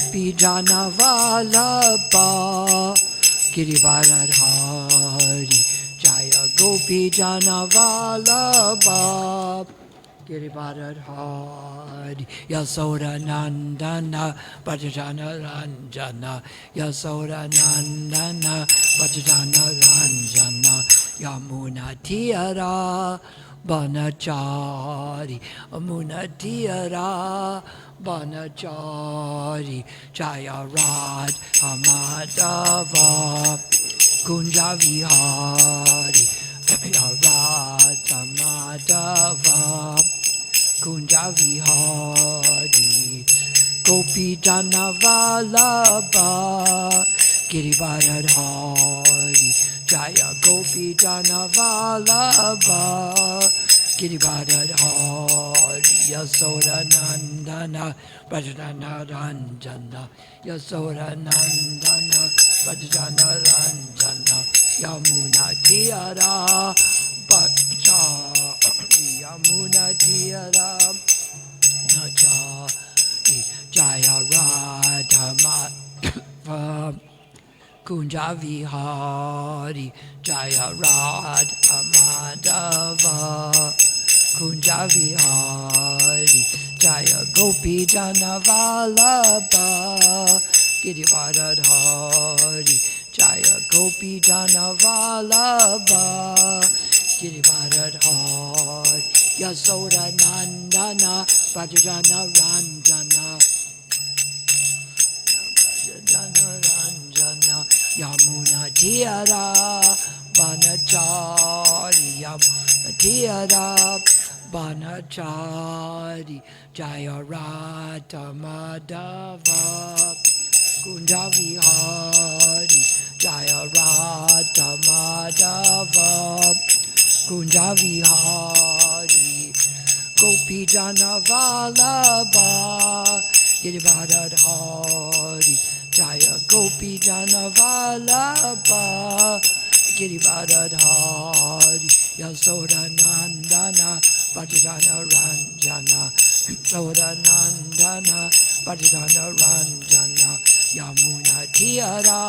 Gopi Jana Vallabha Girivaradhari Jaya Gopi Jana Vallabha Girivaradhari Yasoda Nandana Bhajana Ranjana Yasoda Nandana Bhajana Ranjana Yamuna Tiyara Banachari Amuna Tiyara Banachari Jaya Radha Madhava Kunja Vihari Jaya Radha Madhava Kunja Vihari Gopi Jana Vallabha Girivaradhari Jaya Gopi Jana Vallabha Girivaradhari Yasoda Nandana Bhajana Ranjana Yasoda Nandana Bhajana Ranjana Yamuna Tiyara Bhajari Yamuna Tiyara Nachari Jaya Radha Madhava Kunja Vihari Jaya Radha Madhava Kunja Vihari Jaya Gopi Jana Vallabha Girivaradhari Jaya Gopi Jana Vallabha Girivaradhari Yasoda Nandana Bhajana Ranjana Yamuna Tiyara Banachari Yamuna Tiyara Banachari Jaya Radha Madhava Kunja Vihari Jaya Radha Madhava Kunja Vihari Gopi Jana Vallabha Girivaradhari Jaya Gopi Jana Vallabha Girivaradhari Yasoda Nandana Bhajana Ranjana Yasoda Nandana Bhajana Ranjana Yamuna Tiyara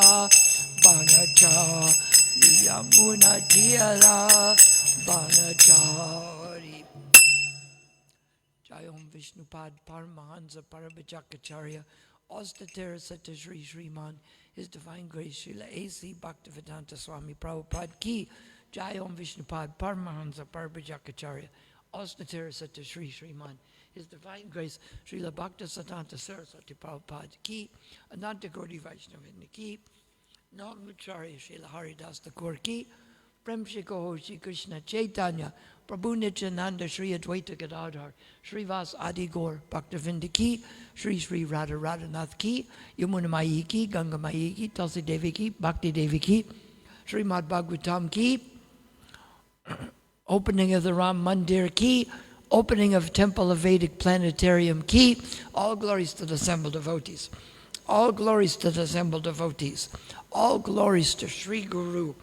Banachari Yamuna Tiyara Banachari Jayom Vishnupad Paramahansa Parabhajakacharya Austatera Sata Sri Srimad, His Divine Grace Srila A.C. Bhaktivedanta Swami Prabhupada Ki Jayom Vishnupad Paramahansa Parabhajakacharya Austatera Sata Sri Srimad, His Divine Grace Srila Bhaktivedanta Saraswati Prabhupada Ki Ananta Gaudi Vaishnavini Ki Nagacharya Srila Haridas Thakur Ki Prem Shri Koho Shri Krishna Chaitanya Prabhu Nityananda Shri Advaita Gadadhar Srivas Adi Gaur Bhaktivinda Ki Shri Shri Radha Radhanath Ki Yamuna Mayi Ki Ganga Mayi Ki Tulsi Devi Ki Bhakti Devi Ki Srimad Bhagavatam Ki Opening of the Ram Mandir Ki Opening of Temple of Vedic Planetarium Ki. All glories to the assembled devotees. All glories to the assembled devotees. All glories to Sri Guru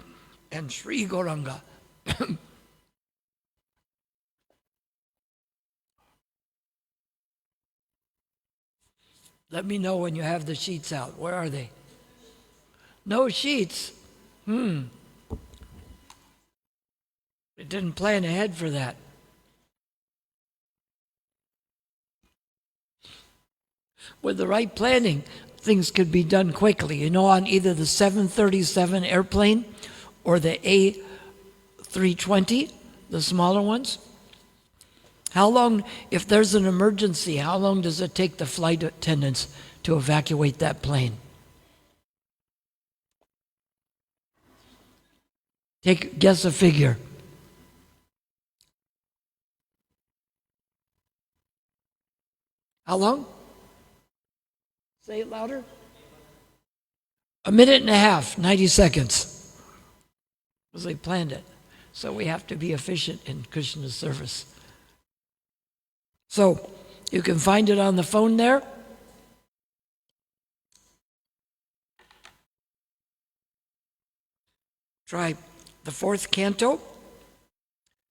and Sri Gauranga. Let me know when you have the sheets out. Where are they? No sheets. It didn't plan ahead for that. With the right planning, things could be done quickly. You know, on either the 737 airplane or the A320, the smaller ones. How long, if there's an emergency, how long does it take the flight attendants to evacuate that plane? Guess a figure. How long? Say it louder. 1.5 minutes, 90 seconds. Because they planned it. So we have to be efficient in Krishna's service. So you can find it on the phone there. Try the 4th canto,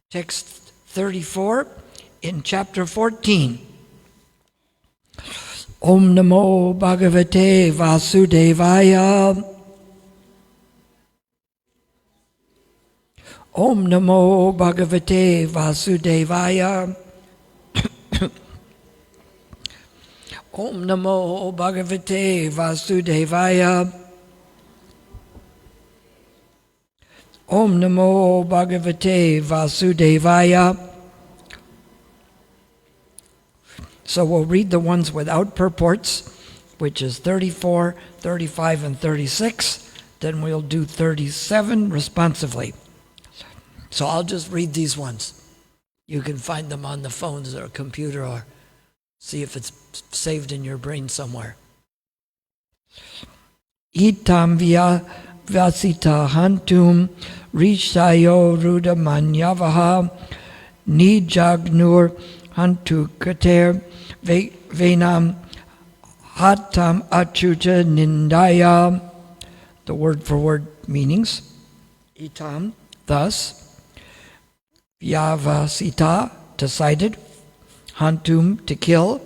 text 34 in chapter 14. Om Namo Bhagavate Vasudevaya. Om Namo Bhagavate Vasudevaya. Om Namo Bhagavate Vasudevaya. Om Namo Bhagavate Vasudevaya. So we'll read the ones without purports, which is 34, 35, and 36. Then we'll do 37 responsively. So I'll just read these ones. You can find them on the phones or computer, or see if it's saved in your brain somewhere. Itam vya vyasita hantum rishayo rudamanyavaha nijagnur hantu kater venam hatam achuta nindaya. The word for word meanings. Itam, thus. Vyavasita, decided. Hantum, to kill.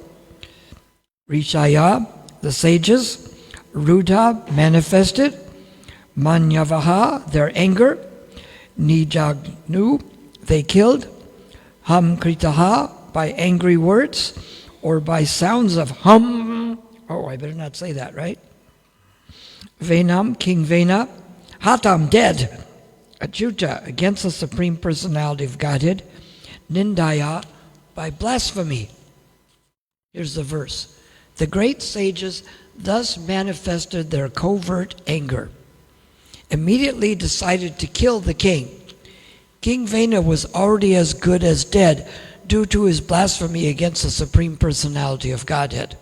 Rishaya, the sages. Ruda, manifested. Manyavaha, their anger. Nijagnu, they killed. Hamkritaha, by angry words, or by sounds of hum. Oh, I better not say that, right? Venam, King Vena. Hatam, dead. Achyuta, against the Supreme Personality of Godhead. Nindaya, by blasphemy. Here's the verse. The great sages thus manifested their covert anger. Immediately decided to kill the king. King Vena was already as good as dead due to his blasphemy against the Supreme Personality of Godhead.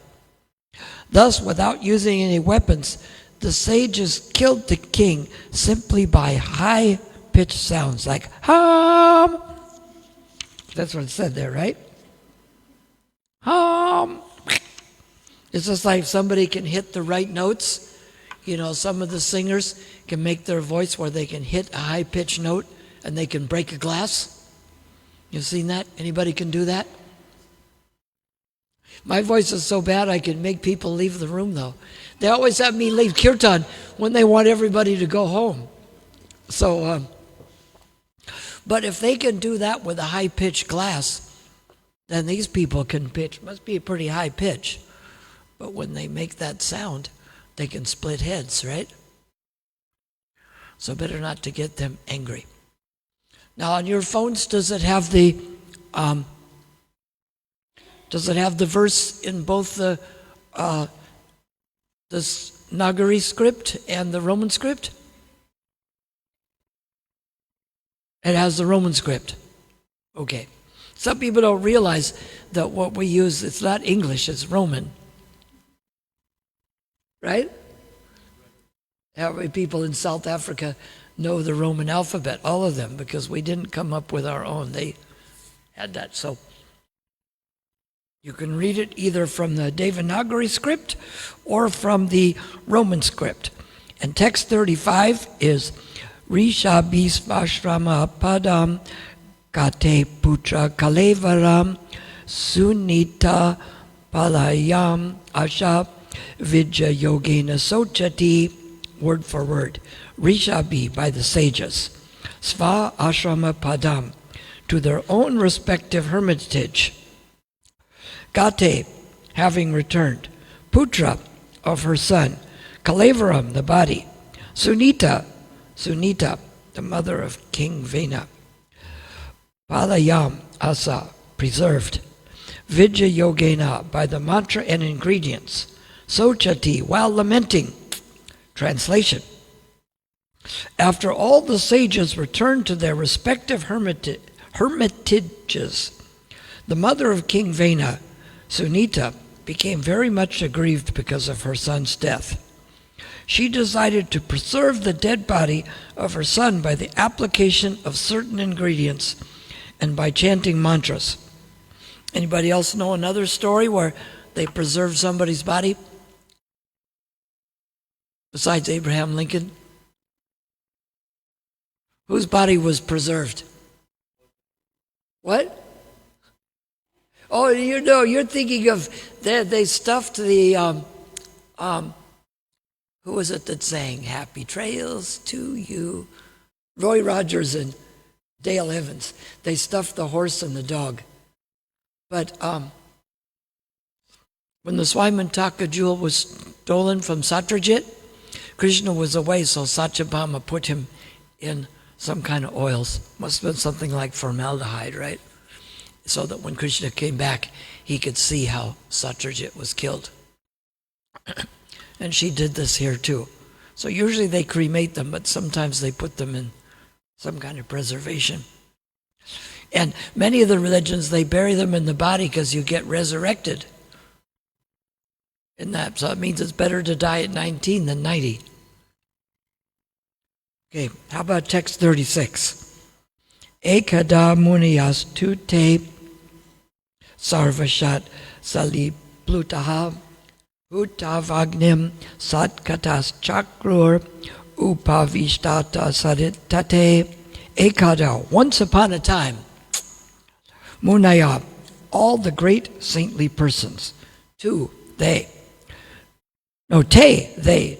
Thus, without using any weapons, the sages killed the king simply by high-pitched sounds like hum. That's what it said there, right? Hum. It's just like somebody can hit the right notes. You know, some of the singers can make their voice where they can hit a high-pitched note and they can break a glass. You've seen that? Anybody can do that? My voice is so bad I can make people leave the room, though. They always have me leave kirtan when they want everybody to go home. So, but if they can do that with a high-pitched glass, then these people can pitch. Must be a pretty high pitch. But when they make that sound, they can split heads, right? So better not to get them angry. Now on your phones, does it have the verse in both the Nagari script and the Roman script? It has the Roman script. Okay. Some people don't realize that what we use, it's not English, it's Roman. Right? How many people in South Africa know the Roman alphabet? All of them, because we didn't come up with our own. They had that. So you can read it either from the Devanagari script or from the Roman script. And text 35 is Rishabhisvashrama Padam Kate Putra Kalevaram Sunita Palayam Asha Vidya Yogena Sochati, word for word. Rishabhi, by the sages. Sva Ashrama Padam, to their own respective hermitage. Gate, having returned. Putra, of her son. Kalevaram, the body. Sunita, the mother of King Vena. Palayam, Asa, preserved. Vidya Yogena, by the mantra and ingredients. Sochati, while lamenting. Translation. After all the sages returned to their respective hermitages, the mother of King Vena, Sunita, became very much aggrieved because of her son's death. She decided to preserve the dead body of her son by the application of certain ingredients and by chanting mantras. Anybody else know another story where they preserved somebody's body? Besides Abraham Lincoln? Whose body was preserved? What? Oh, you know, you're thinking of, they stuffed the, who was it that sang Happy Trails to You? Roy Rogers and Dale Evans. They stuffed the horse and the dog. But when the Swaimantaka jewel was stolen from Satyajit, Krishna was away, so Satyabhama put him in some kind of oils. Must have been something like formaldehyde, right? So that when Krishna came back, he could see how Satyajit was killed. And she did this here too. So usually they cremate them, but sometimes they put them in some kind of preservation. And many of the religions, they bury them in the body because you get resurrected in that. So it means it's better to die at 19 than 90. Okay, how about text 36? Ekada muniyas tute sarvashat sali plutaha utavagnim satkatas chakrur upavishtata saditate. Ekada, once upon a time, munaya, all the great saintly persons, they,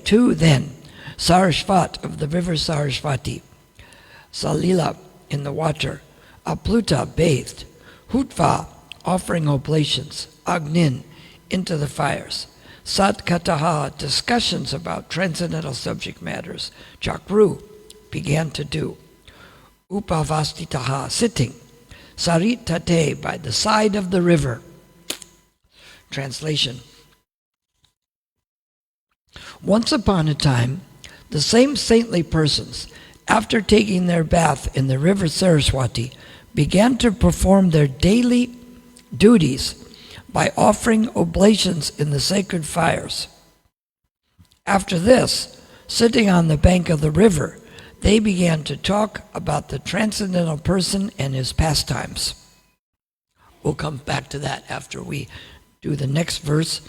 two then, Sarasvat of the river Sarasvati, Salila in the water, Apluta bathed, Hutva offering oblations, Agnin into the fires, Satkataha discussions about transcendental subject matters, Chakru began to do, Upavastitaha sitting, Saritate by the side of the river. Translation. Once upon a time, the same saintly persons, after taking their bath in the river Saraswati, began to perform their daily duties by offering oblations in the sacred fires. After this, sitting on the bank of the river, they began to talk about the transcendental person and his pastimes. We'll come back to that after we do the next verse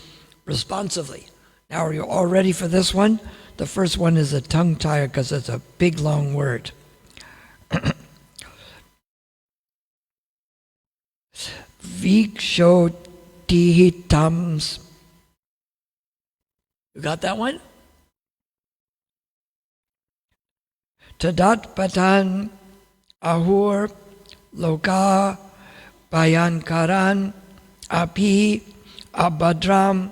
responsively. Now, are you all ready for this one? The first one is a tongue tire because it's a big, long word. Vikshotihitams. You got that one? Tadat patan ahur loka bayankaran api abadram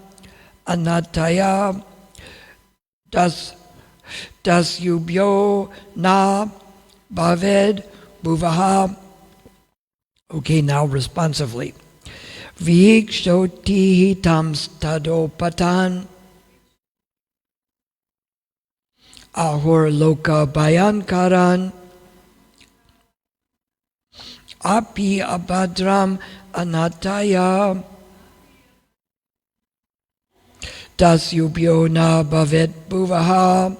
anataya das yubyo na bhaved buvaha. Okay, now responsively. Vikshoti tams tadopatan ahur loka bayankaran api abadram anataya das yubyo na bhavet buvaha.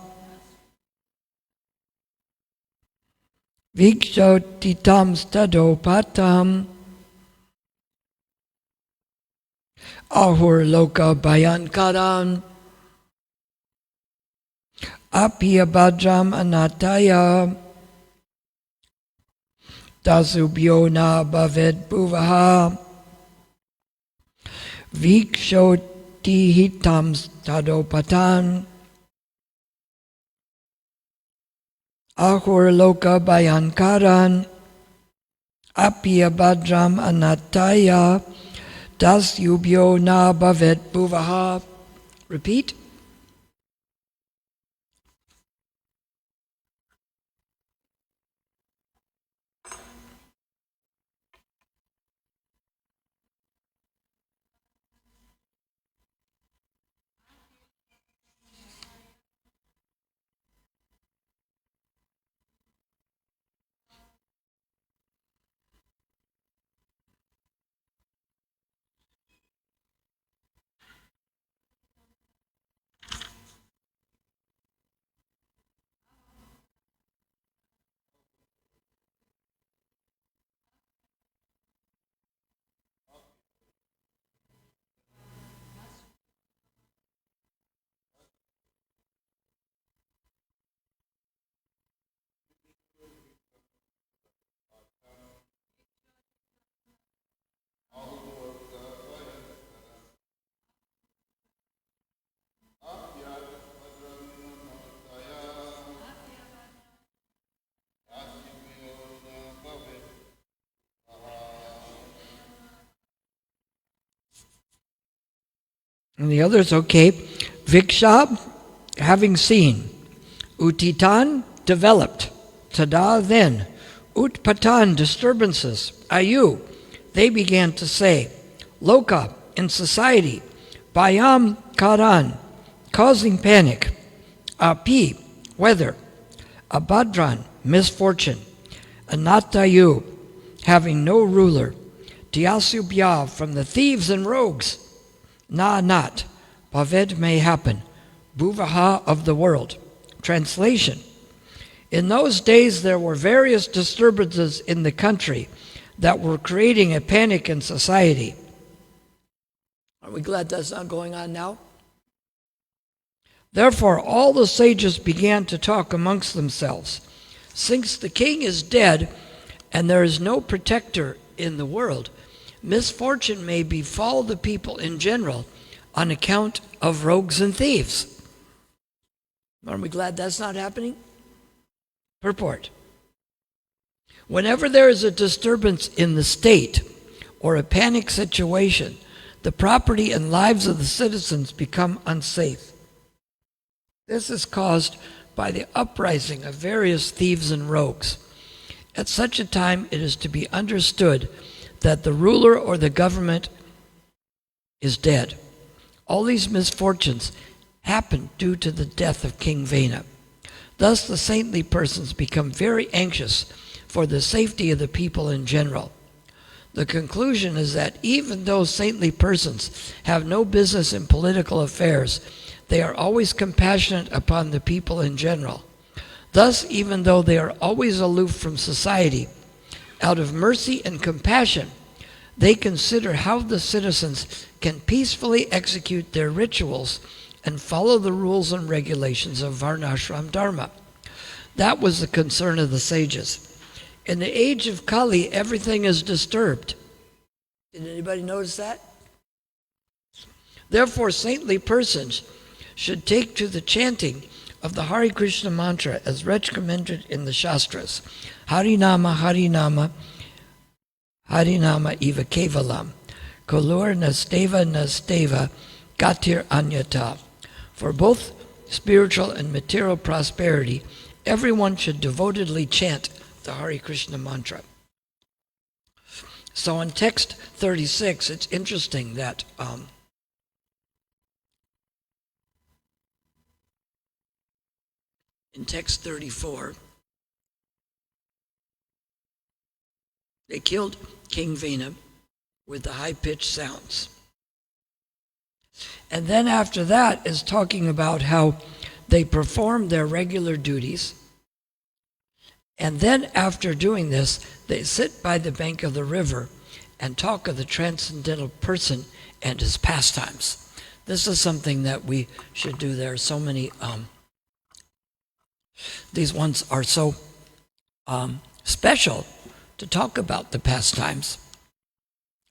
Vikshotitam stadopatam ahur loka bayankaran api abadram anataya das yubyo na bhavet buvaha. Vikshotihitam stadopatan ahur loka bayankaran api abadram anataya das yubyo na bhavet buvaha. Repeat. And the others, okay. Viksha, having seen. Utitan, developed. Tada, then. Utpatan, disturbances. Ayu, they began to say. Loka, in society. Bayam, karan, causing panic. Api, weather. Abadran, misfortune. Anatayu, having no ruler. Tiasubhya, from the thieves and rogues. Na, not. Paved, may happen. Bhuvaha, of the world. Translation. In those days there were various disturbances in the country that were creating a panic in society. Are we glad that's not going on now? Therefore all the sages began to talk amongst themselves. Since the king is dead and there is no protector in the world, misfortune may befall the people in general on account of rogues and thieves. Aren't we glad that's not happening? Purport. Whenever there is a disturbance in the state or a panic situation, the property and lives of the citizens become unsafe. This is caused by the uprising of various thieves and rogues. At such a time, it is to be understood that the ruler or the government is dead. All these misfortunes happened due to the death of King Vena. Thus the saintly persons become very anxious for the safety of the people in general. The conclusion is that even though saintly persons have no business in political affairs, they are always compassionate upon the people in general. Thus, even though they are always aloof from society, out of mercy and compassion, they consider how the citizens can peacefully execute their rituals and follow the rules and regulations of Varnashram Dharma. That was the concern of the sages. In the age of Kali, everything is disturbed. Did anybody notice that? Therefore, saintly persons should take to the chanting of the Hare Krishna mantra as recommended in the Shastras. Harinama, Harinama, Harinama eva kevalam. Kolur nasteva nasteva gatir anyata. For both spiritual and material prosperity, everyone should devotedly chant the Hare Krishna mantra. So in text 36, it's interesting that in text 34, they killed King Vena with the high-pitched sounds. And then after that is talking about how they performed their regular duties. And then after doing this, they sit by the bank of the river and talk of the transcendental person and his pastimes. This is something that we should do. There are so many, these ones are so special to talk about the pastimes.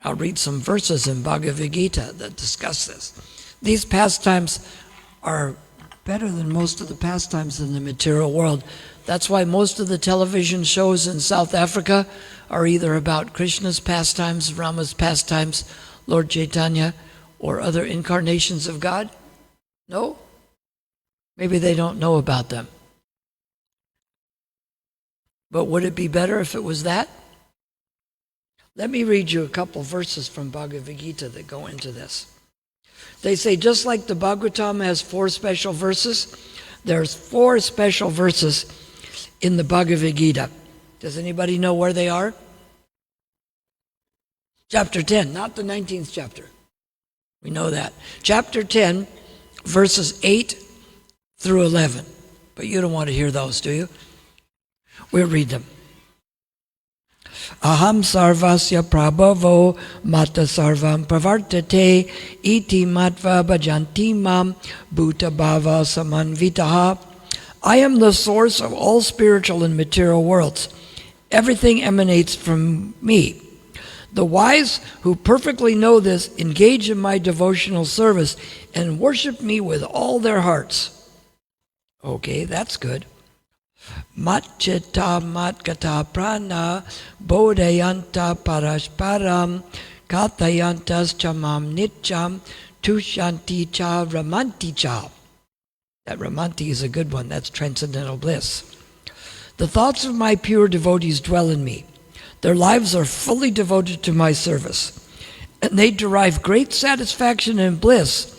I'll read some verses in Bhagavad Gita that discuss this. These pastimes are better than most of the pastimes in the material world. That's why most of the television shows in South Africa are either about Krishna's pastimes, Rama's pastimes, Lord Chaitanya, or other incarnations of God. No? Maybe they don't know about them. But would it be better if it was that? Let me read you a couple verses from Bhagavad Gita that go into this. They say just like the Bhagavatam has 4 special verses, there's 4 special verses in the Bhagavad Gita. Does anybody know where they are? Chapter 10, not the 19th chapter. We know that. Chapter 10, verses 8 through 11. But you don't want to hear those, do you? We'll read them. Aham sarvasya prabhavo mata sarvam pravartate iti matva bhajanti mam bhuta bhava samanvitaha. I am the source of all spiritual and material worlds. Everything emanates from me. The wise who perfectly know this engage in my devotional service and worship me with all their hearts. Okay, that's good. Matchita matkata prana bodhayanta parashparam katayantas chamam nityam Tushanti cha ramanti cha. That ramanti is a good one. That's transcendental bliss. The thoughts of my pure devotees dwell in me. Their lives are fully devoted to my service, and they derive great satisfaction and bliss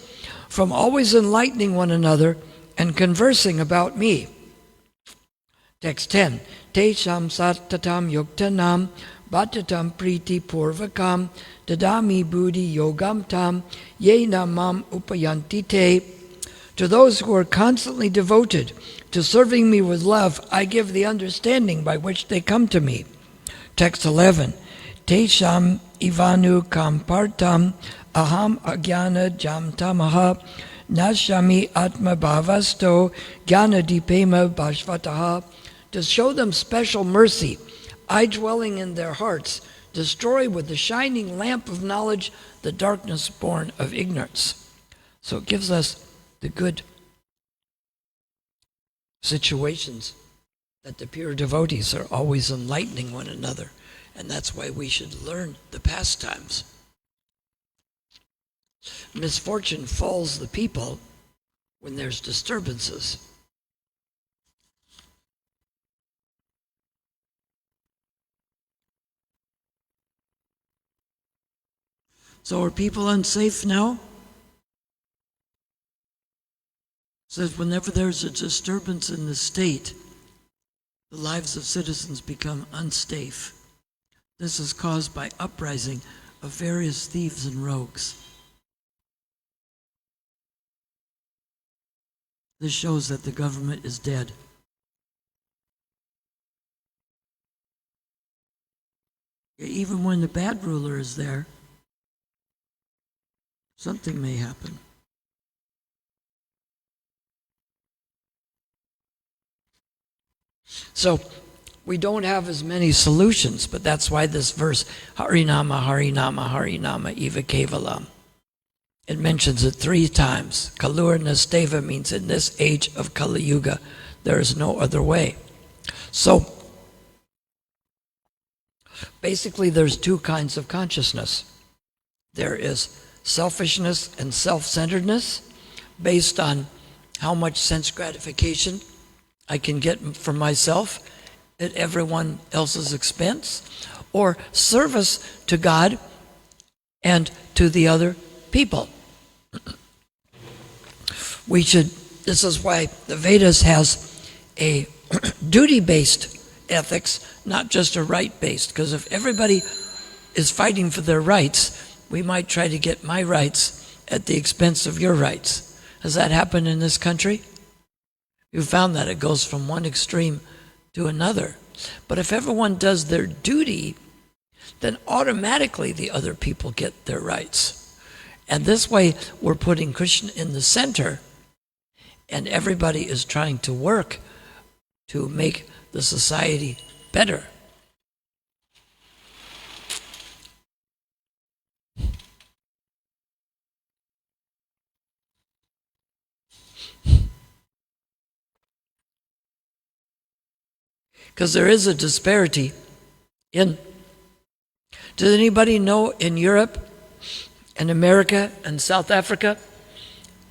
from always enlightening one another and conversing about me. Text 10. Tesham sattatam yuktanam bhattatam priti purvakam dadami buddhi yogam tam yena mam upayanti te. To those who are constantly devoted to serving me with love, I give the understanding by which they come to me. Text 11. Tesham ivanu kampartam aham agyana jamtamaha nashami atma bhavasto jnana dipema bhashvataha. To show them special mercy, I dwelling in their hearts, destroy with the shining lamp of knowledge the darkness born of ignorance. So it gives us the good situations that the pure devotees are always enlightening one another, and that's why we should learn the pastimes. Misfortune falls the people when there's disturbances. So are people unsafe now? It says whenever there's a disturbance in the state, the lives of citizens become unsafe. This is caused by uprising of various thieves and rogues. This shows that the government is dead. Even when the bad ruler is there, something may happen. So we don't have as many solutions, but that's why this verse, Harinama, Harinama, Harinama, Eva Kevalam. It mentions it 3 times. Kalur Nasteva means in this age of Kali Yuga, there is no other way. So basically there's 2 kinds of consciousness. There is selfishness and self-centeredness based on how much sense gratification I can get for myself at everyone else's expense, or service to God and to the other people. This is why the Vedas has a duty-based ethics, not just a right-based, because if everybody is fighting for their rights, we might try to get my rights at the expense of your rights. Has that happened in this country? You found that it goes from one extreme to another. But if everyone does their duty, then automatically the other people get their rights. And this way we're putting Krishna in the center, and everybody is trying to work to make the society better. Because there is a disparity in. Does anybody know in Europe and America and South Africa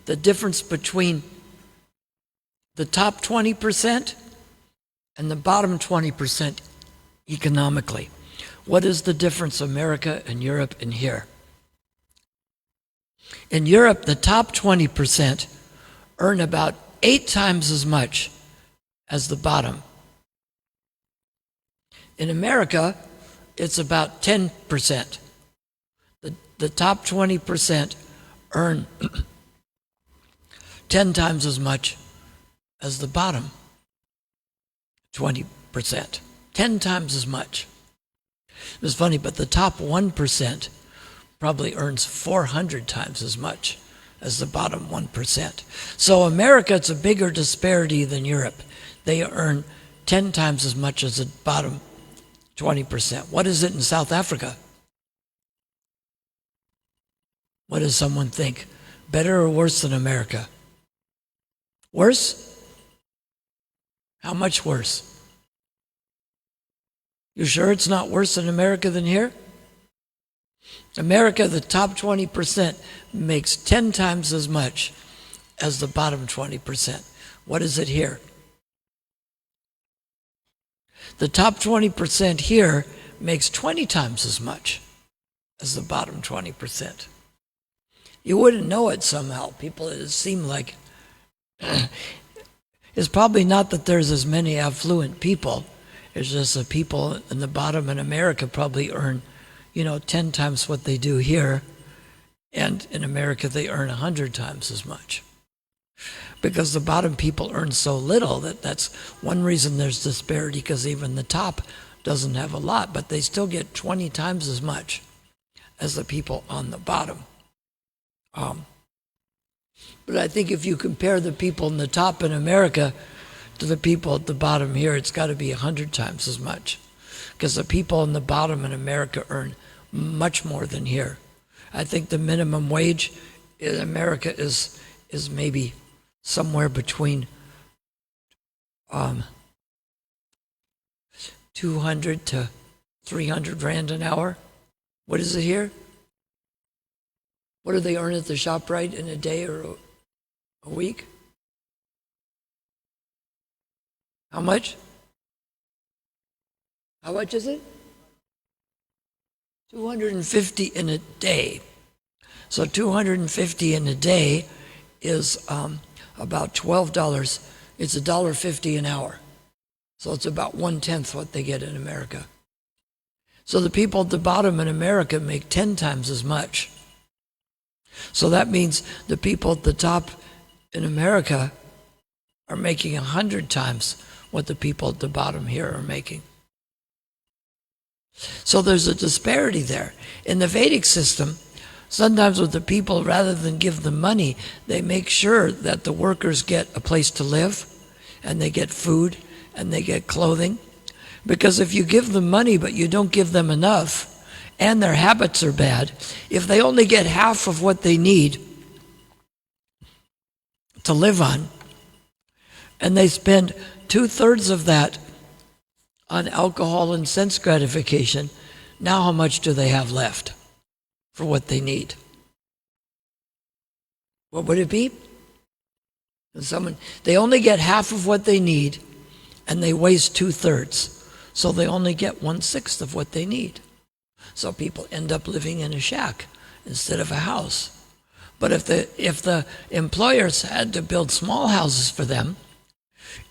the difference between the top 20% and the bottom 20% economically? What is the difference, America and Europe and here? In Europe, the top 20% earn about 8 times as much as the bottom. In America, it's about 10%. The top 20% earn 10 times as much as the bottom 20%. 10 times as much. It's funny, but the top 1% probably earns 400 times as much as the bottom 1%. So America, it's a bigger disparity than Europe. They earn 10 times as much as the bottom 20%. What is it in South Africa? What does someone think? Better or worse than America? Worse? How much worse? You sure it's not worse in America than here? America, the top 20% makes 10 times as much as the bottom 20%. What is it here? The top 20% here makes 20 times as much as the bottom 20%. You wouldn't know it somehow. People, it seem like it's probably not that there's as many affluent people. It's just that people in the bottom in America probably earn, 10 times what they do here. And in America, they earn 100 times as much. Because the bottom people earn so little that's one reason there's disparity, because even the top doesn't have a lot, but they still get 20 times as much as the people on the bottom. But I think if you compare the people in the top in America to the people at the bottom here, it's got to be 100 times as much, because the people in the bottom in America earn much more than here. I think the minimum wage in America is maybe somewhere between 200 to 300 rand an hour. What is it here? What do they earn at the ShopRite in a day or a week? How much? How much is it? 250 in a day. So 250 in a day is about $12. It's $1.50 an hour. So it's about 1/10 what they get in America. So the people at the bottom in America make 10 times as much. So that means the people at the top in America are making 100 times what the people at the bottom here are making. So there's a disparity there. In the Vedic system, sometimes with the people, rather than give them money, they make sure that the workers get a place to live, and they get food, and they get clothing. Because if you give them money but you don't give them enough, and their habits are bad, if they only get half of what they need to live on, and they spend 2/3 of that on alcohol and sense gratification, now how much do they have left for what they need? What would it be? They only get half of what they need, and they waste 2/3. So they only get 1/6 of what they need. So people end up living in a shack instead of a house. But if the employers had to build small houses for them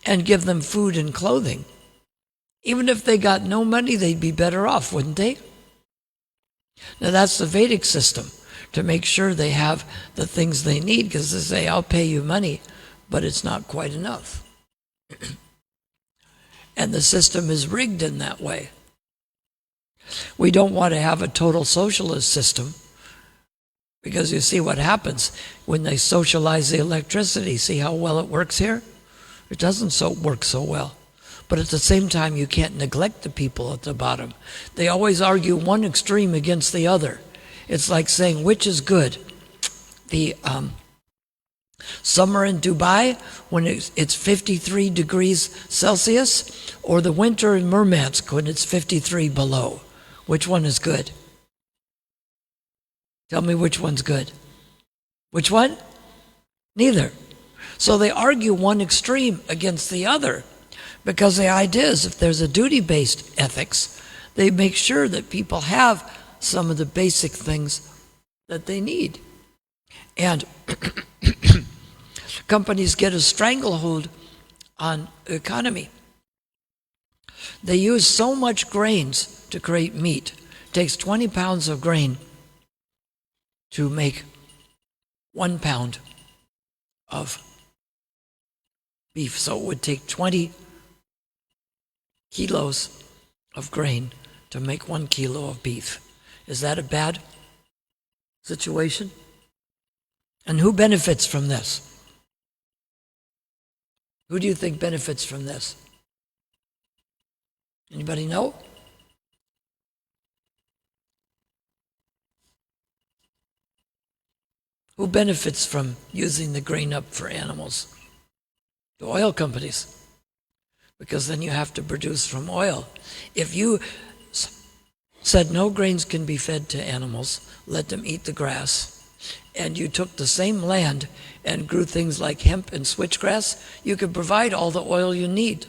and give them food and clothing, even if they got no money, they'd be better off, wouldn't they? Now that's the Vedic system, to make sure they have the things they need, because they say, I'll pay you money, but it's not quite enough. And the system is rigged in that way. We don't want to have a total socialist system, because you see what happens when they socialize the electricity. See how well it works here? It doesn't work so well. But at the same time, you can't neglect the people at the bottom. They always argue one extreme against the other. It's like saying, which is good? The summer in Dubai, when it's 53 degrees Celsius, or the winter in Murmansk, when it's 53 below. Which one is good? Tell me which one's good. Which one? Neither. So they argue one extreme against the other, because the idea is, if there's a duty-based ethics, they make sure that people have some of the basic things that they need. And companies get a stranglehold on the economy. They use so much grains to create meat. It takes 20 pounds of grain to make 1 pound of beef. So it would take 20 kilos of grain to make 1 kilo of beef. Is that a bad situation? And who benefits from this? Who do you think benefits from this? Anybody know? Who benefits from using the grain up for animals? The oil companies. Because then you have to produce from oil. If you said no grains can be fed to animals, let them eat the grass, and you took the same land and grew things like hemp and switchgrass, you could provide all the oil you need.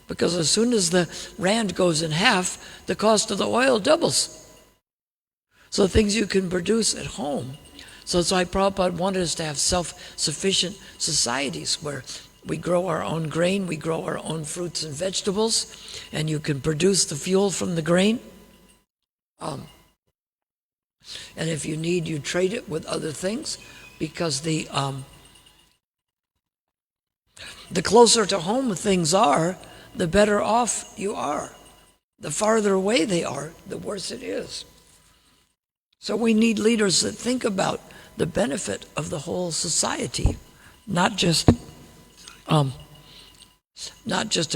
Because as soon as the rand goes in half, the cost of the oil doubles. So things you can produce at home. So it's why Prabhupada wanted us to have self-sufficient societies where we grow our own grain, we grow our own fruits and vegetables, and you can produce the fuel from the grain. And if you need, you trade it with other things, because the closer to home things are, the better off you are. The farther away they are, the worse it is. So we need leaders that think about the benefit of the whole society, not just a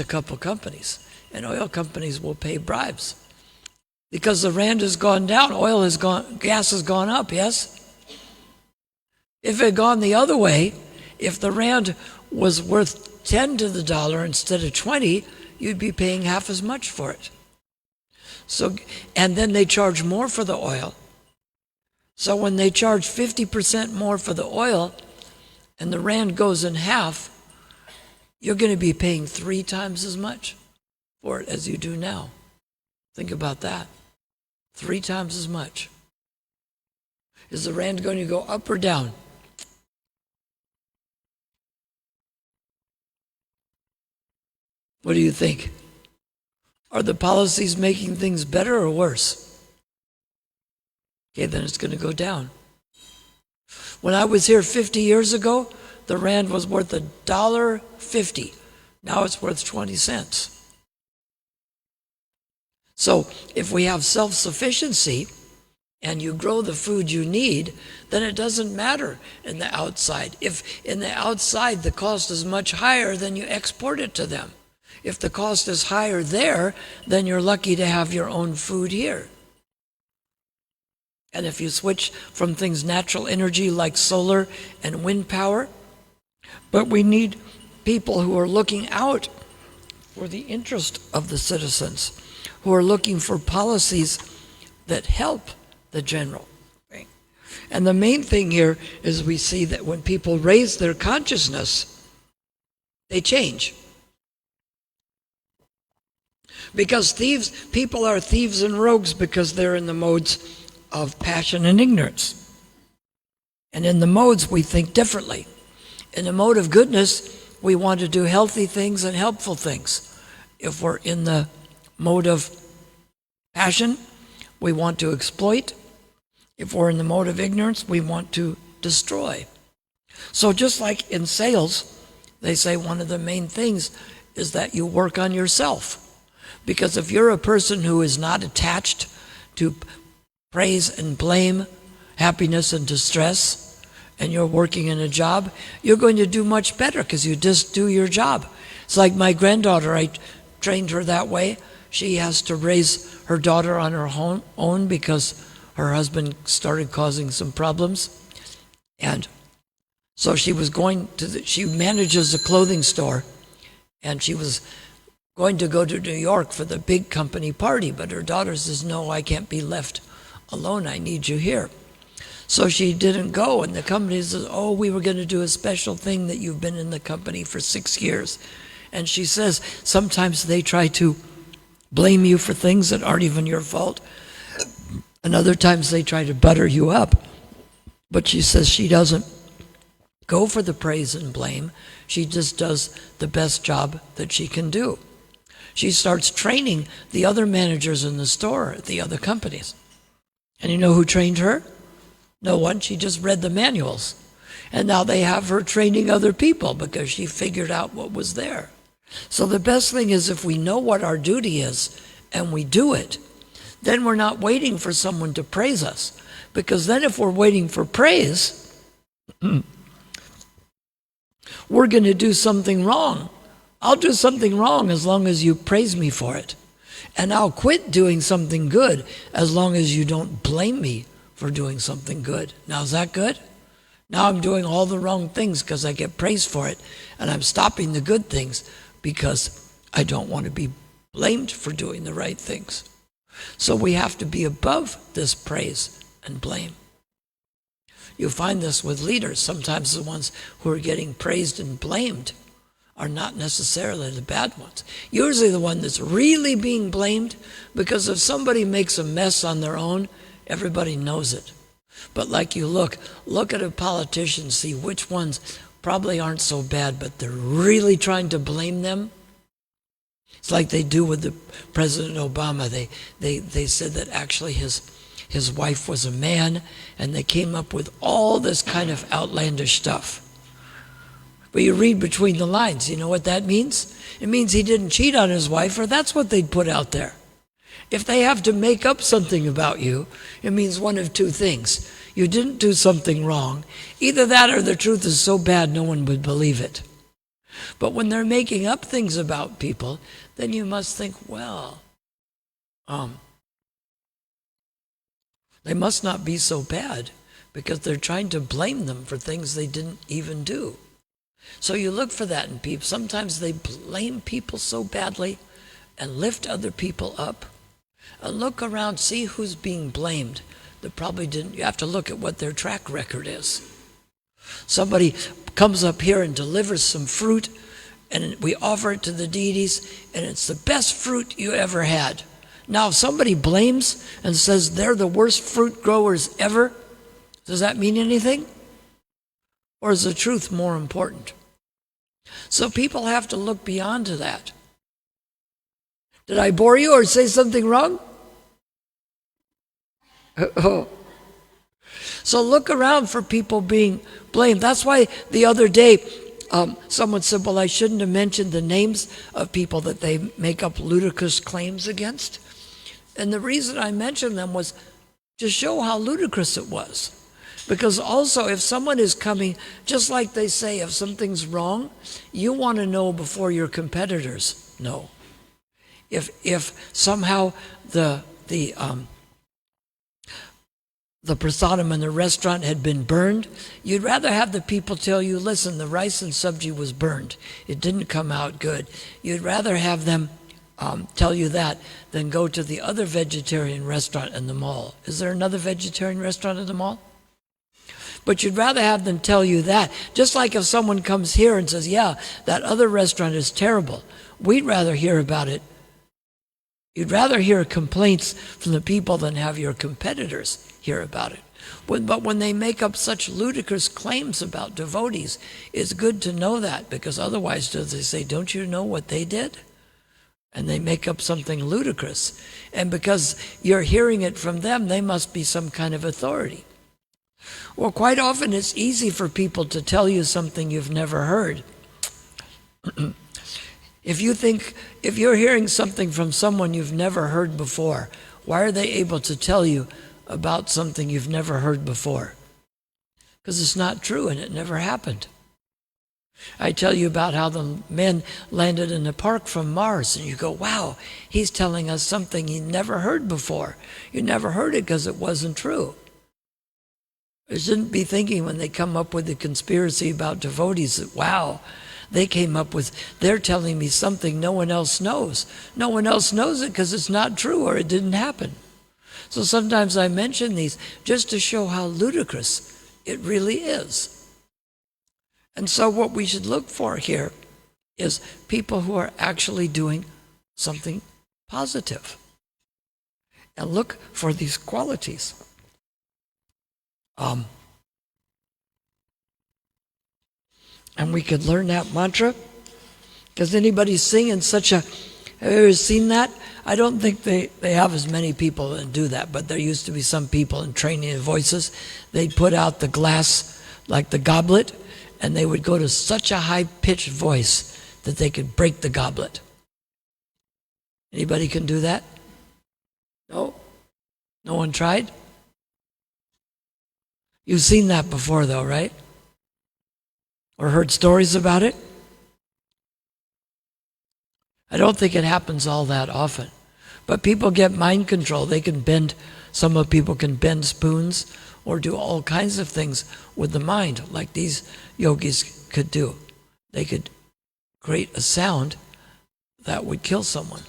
couple companies. And oil companies will pay bribes. Because the rand has gone down, oil has gone, gas has gone up, yes? If it had gone the other way, if the rand was worth 10 to the dollar instead of 20, you'd be paying half as much for it. So, and then they charge more for the oil. So when they charge 50% more for the oil and the rand goes in half, you're going to be paying 3 times as much for it as you do now. Think about that. 3 times as much. Is the rand going to go up or down? What do you think? Are the policies making things better or worse? Okay, then it's going to go down. When I was here 50 years ago, the rand was worth $1.50. Now it's worth 20 cents. So if we have self-sufficiency and you grow the food you need, then it doesn't matter in the outside. If in the outside the cost is much higher, then you export it to them. If the cost is higher there, then you're lucky to have your own food here. And if you switch from things natural energy like solar and wind power, but we need people who are looking out for the interest of the citizens, who are looking for policies that help the general. And the main thing here is we see that when people raise their consciousness, they change. Because people are thieves and rogues because they're in the modes of passion and ignorance. And in the modes, we think differently. In the mode of goodness, we want to do healthy things and helpful things. If we're in the mode of passion, we want to exploit. If we're in the mode of ignorance, we want to destroy. So just like in sales, they say one of the main things is that you work on yourself. Because if you're a person who is not attached to praise and blame, happiness and distress, and you're working in a job, you're going to do much better because you just do your job. It's like my granddaughter, I trained her that way. She has to raise her daughter on her own because her husband started causing some problems. And so she was going to, she manages a clothing store, and she was going to go to New York for the big company party, but her daughter says, no, I can't be left alone, I need you here. So she didn't go, and the company says, oh, we were going to do a special thing that you've been in the company for 6 years. And she says, sometimes they try to blame you for things that aren't even your fault, and other times they try to butter you up. But she says she doesn't go for the praise and blame, she just does the best job that she can do. She starts training the other managers in the store at the other companies. And you know who trained her? No one. She just read the manuals. And now they have her training other people because she figured out what was there. So the best thing is if we know what our duty is and we do it, then we're not waiting for someone to praise us. Because then if we're waiting for praise, we're going to do something wrong. I'll do something wrong as long as you praise me for it. And I'll quit doing something good as long as you don't blame me for doing something good. Now, is that good? Now I'm doing all the wrong things because I get praised for it, and I'm stopping the good things because I don't want to be blamed for doing the right things. So we have to be above this praise and blame. You find this with leaders. Sometimes the ones who are getting praised and blamed are not necessarily the bad ones. Usually the one that's really being blamed, because if somebody makes a mess on their own, everybody knows it. But like you look at a politician, see which ones probably aren't so bad, but they're really trying to blame them. It's like they do with the President Obama. They said that actually his wife was a man, and they came up with all this kind of outlandish stuff. But you read between the lines, you know what that means? It means he didn't cheat on his wife, or that's what they'd put out there. If they have to make up something about you, it means one of two things. You didn't do something wrong. Either that or the truth is so bad no one would believe it. But when they're making up things about people, then you must think, well, they must not be so bad, because they're trying to blame them for things they didn't even do. So you look for that in people. Sometimes they blame people so badly and lift other people up. And look around, see who's being blamed that probably didn't. You have to look at what their track record is. Somebody comes up here and delivers some fruit, and we offer it to the deities, and it's the best fruit you ever had. Now, if somebody blames and says they're the worst fruit growers ever, does that mean anything? Or is the truth more important? So people have to look beyond to that. Did I bore you or say something wrong? Oh. So look around for people being blamed. That's why the other day someone said, well, I shouldn't have mentioned the names of people that they make up ludicrous claims against. And the reason I mentioned them was to show how ludicrous it was. Because also, if someone is coming, just like they say, if something's wrong, you want to know before your competitors know. If somehow the prasadam in the restaurant had been burned, you'd rather have the people tell you, listen, the rice and sabji was burned. It didn't come out good. You'd rather have them tell you that than go to the other vegetarian restaurant in the mall. Is there another vegetarian restaurant in the mall? But you'd rather have them tell you that. Just like if someone comes here and says, yeah, that other restaurant is terrible. We'd rather hear about it. You'd rather hear complaints from the people than have your competitors hear about it. But when they make up such ludicrous claims about devotees, it's good to know that, because otherwise, do they say, don't you know what they did? And they make up something ludicrous. And because you're hearing it from them, they must be some kind of authority. Well, quite often it's easy for people to tell you something you've never heard. If you're hearing something from someone you've never heard before, why are they able to tell you about something you've never heard before? Because it's not true and it never happened. I tell you about how the man landed in a park from Mars, and you go, wow, he's telling us something he never heard before. You never heard it because it wasn't true. You shouldn't be thinking when they come up with a conspiracy about devotees that, wow, they're telling me something no one else knows. No one else knows it because it's not true or it didn't happen. So sometimes I mention these just to show how ludicrous it really is. And so what we should look for here is people who are actually doing something positive. And look for these qualities. And we could learn that mantra. Does anybody sing in such a... Have you ever seen that? I don't think they have as many people that do that, but there used to be some people in training of voices. They'd put out the glass, like the goblet, and they would go to such a high-pitched voice that they could break the goblet. Anybody can do that? No? No one tried? You've seen that before, though, right? Or heard stories about it? I don't think it happens all that often. But people get mind control. They can bend, some people can bend spoons or do all kinds of things with the mind, like these yogis could do. They could create a sound that would kill someone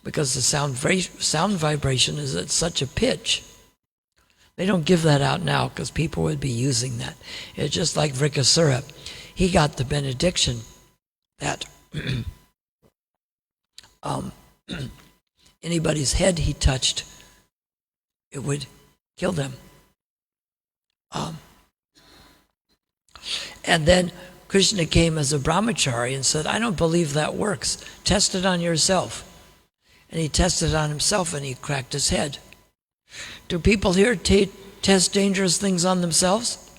because the sound vibration is at such a pitch. They don't give that out now because people would be using that. It's just like Vrikasura. He got the benediction that anybody's head he touched, it would kill them. And then Krishna came as a brahmachari and said, I don't believe that works. Test it on yourself. And he tested on himself and he cracked his head. Do people here test dangerous things on themselves?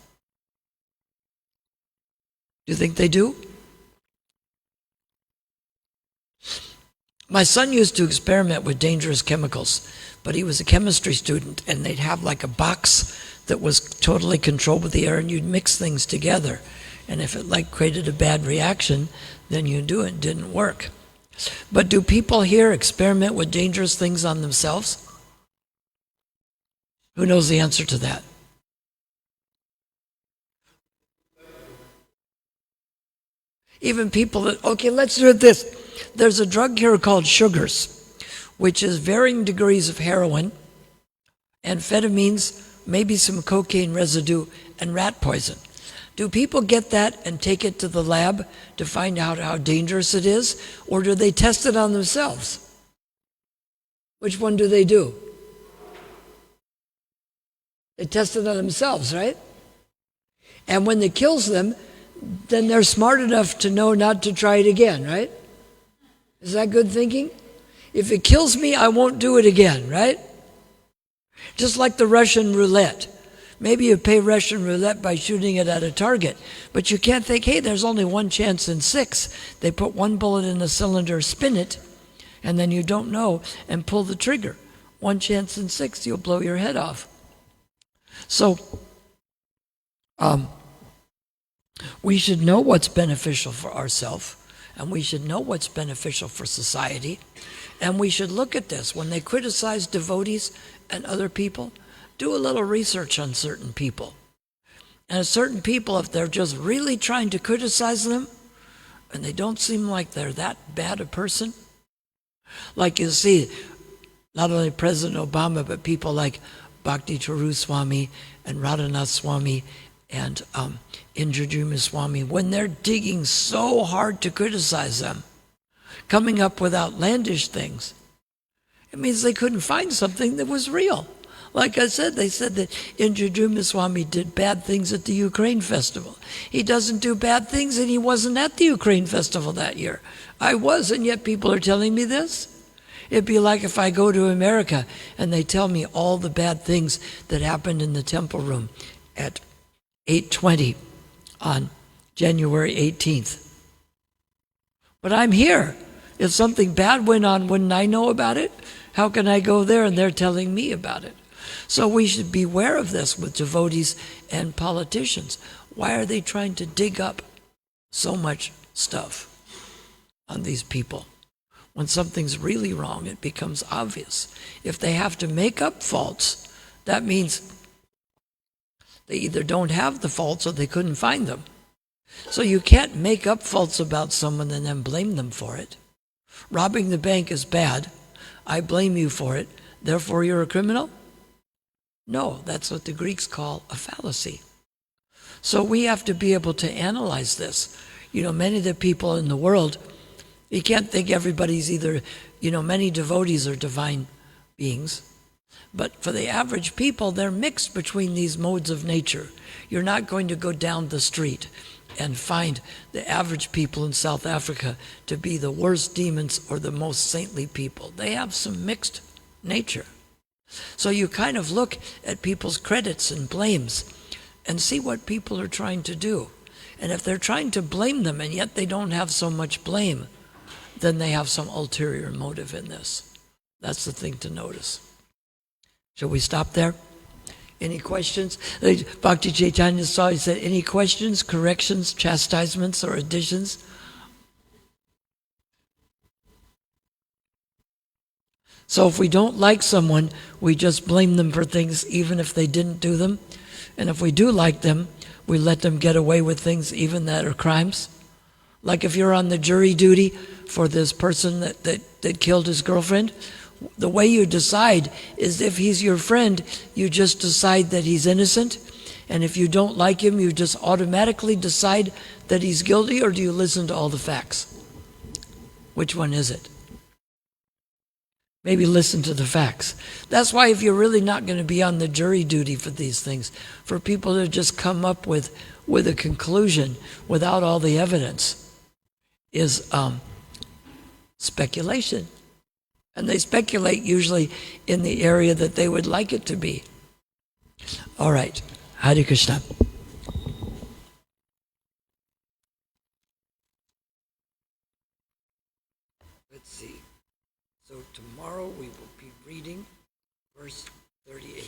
Do you think they do? My son used to experiment with dangerous chemicals, but he was a chemistry student, and they'd have like a box that was totally controlled with the air, and you'd mix things together. And if it like created a bad reaction, then you do it. It didn't work. But do people here experiment with dangerous things on themselves? Who knows the answer to that? Even people that, okay, let's do this. There's a drug here called sugars, which is varying degrees of heroin, amphetamines, maybe some cocaine residue, and rat poison. Do people get that and take it to the lab to find out how dangerous it is, or do they test it on themselves? Which one do they do? They test it on themselves, right? And when it kills them, then they're smart enough to know not to try it again, right? Is that good thinking? If it kills me, I won't do it again, right? Just like the Russian roulette. Maybe you pay Russian roulette by shooting it at a target, but you can't think, hey, there's only one chance in 6. They put one bullet in a cylinder, spin it, and then you don't know, and pull the trigger. One chance in 6, you'll blow your head off. So, we should know what's beneficial for ourselves, and we should know what's beneficial for society, and we should look at this. When they criticize devotees and other people, do a little research on certain people. And certain people, if they're just really trying to criticize them, and they don't seem like they're that bad a person, like you see, not only President Obama, but people like Bhakti Charu Swami and Radhanath Swami and Indrajuma Swami, when they're digging so hard to criticize them, coming up with outlandish things, it means they couldn't find something that was real. Like I said, they said that Indrajuma Swami did bad things at the Ukraine festival. He doesn't do bad things, and he wasn't at the Ukraine festival that year. I was, and yet people are telling me this. It'd be like if I go to America and they tell me all the bad things that happened in the temple room at 8:20 on January 18th. But I'm here. If something bad went on, wouldn't I know about it? How can I go there and they're telling me about it? So we should beware of this with devotees and politicians. Why are they trying to dig up so much stuff on these people? When something's really wrong, it becomes obvious. If they have to make up faults, that means they either don't have the faults or they couldn't find them. So you can't make up faults about someone and then blame them for it. Robbing the bank is bad. I blame you for it. Therefore, you're a criminal? No, that's what the Greeks call a fallacy. So we have to be able to analyze this. Many of the people in the world, you can't think everybody's either, many devotees are divine beings. But for the average people, they're mixed between these modes of nature. You're not going to go down the street and find the average people in South Africa to be the worst demons or the most saintly people. They have some mixed nature. So you kind of look at people's credits and blames and see what people are trying to do. And if they're trying to blame them and yet they don't have so much blame, then they have some ulterior motive in this. That's the thing to notice. Shall we stop there? Any questions? Bhakti Chaitanya Swami said, any questions, corrections, chastisements, or additions? So if we don't like someone, we just blame them for things even if they didn't do them. And if we do like them, we let them get away with things even that are crimes. Like if you're on the jury duty for this person that killed his girlfriend, The way you decide is if he's your friend, you just decide that he's innocent. And if you don't like him, you just automatically decide that he's guilty, or do you listen to all the facts? Which one is it? Maybe listen to the facts. That's why if you're really not going to be on the jury duty for these things, for people to just come up with a conclusion without all the evidence is speculation. And they speculate usually in the area that they would like it to be. All right. Hare Krishna. Let's see. So tomorrow we will be reading verse 38.